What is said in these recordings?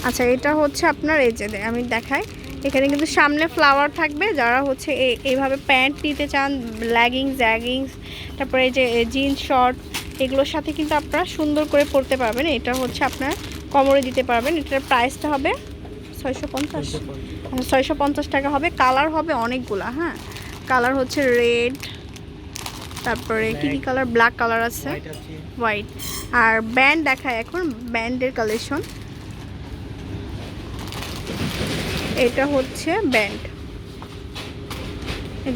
আচ্ছা, এটা হচ্ছে আপনার এই যে আমি দেখাই, এখানে কিন্তু সামনে ফ্লাওয়ার থাকবে। যারা হচ্ছে এইভাবে প্যান্ট নিতে চান, লেগিংস জ্যাগিংস, তারপরে এই যে জিন্স শর্ট, এগুলোর সাথে কিন্তু আপনারা সুন্দর করে পরতে পারবেন। এটা হচ্ছে আপনার কোমরে দিতে পারবেন। এটার প্রাইসটা হবে 650, 650 টাকা হবে। কালার হবে অনেকগুলা। হ্যাঁ, কালার হচ্ছে রেড, তারপরে কি কি কালার, ব্ল্যাক কালার আছে, হোয়াইট। আর ব্যান্ড দেখায় এখন, ব্যান্ডের কালেকশন। এটা হচ্ছে ব্যান্ড,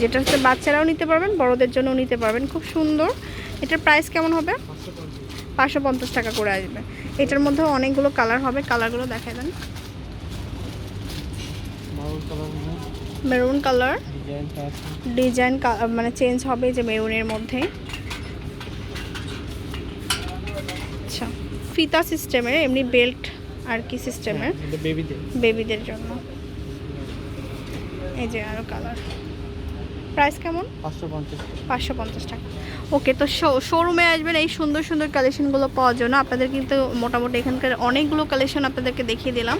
যেটা হচ্ছে বাচ্চারাও নিতে পারবেন, বড়দের জন্য নিতে পারবেন, খুব সুন্দর। এটার প্রাইস কেমন হবে? 550 টাকা করে আসবে। এটার মধ্যে অনেকগুলো কালার হবে, কালারগুলো দেখাই দেন। মেরুন কালার, ডিজাইন মানে চেঞ্জ হবে যে মেরুনের মধ্যে। আচ্ছা, ফিতা সিস্টেমের, এমনি বেল্ট আর কি সিস্টেমের, বেবিদের জন্য। এই যে আরো কালার। প্রাইস কেমন? 550 টাকা। ওকে, তো শোরুমে আসবেন এই সুন্দর সুন্দর কালেকশনগুলো পাওয়ার জন্য। আপনাদের কিন্তু মোটামুটি এখানকার অনেকগুলো কালেকশন আপনাদেরকে দেখিয়ে দিলাম।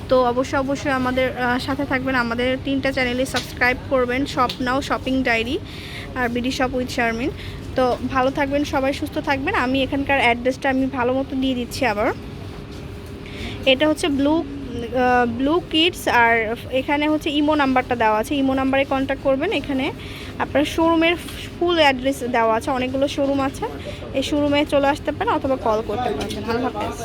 তো অবশ্যই আমাদের সাথে থাকবেন, আমাদের 3টা চ্যানেলে সাবস্ক্রাইব করবেন। শপ নাও, শপিং ডায়েরি আর বিডি শপ উইথ শারমিন। তো ভালো থাকবেন সবাই, সুস্থ থাকবেন। আমি এখানকার অ্যাড্রেসটা আমি ভালো মতো দিয়ে দিচ্ছি আবার। এটা হচ্ছে ব্লু কিডস, আর এখানে হচ্ছে ইমো নাম্বারটা দেওয়া আছে, ইমো নাম্বারে কন্ট্যাক্ট করবেন। এখানে আপনার শোরুমের ফুল অ্যাড্রেস দেওয়া আছে, অনেকগুলো শোরুম আছে, এই শোরুমে চলে আসতে পারেন অথবা কল করতে পারবেন। আল্লাহ হাফেজ।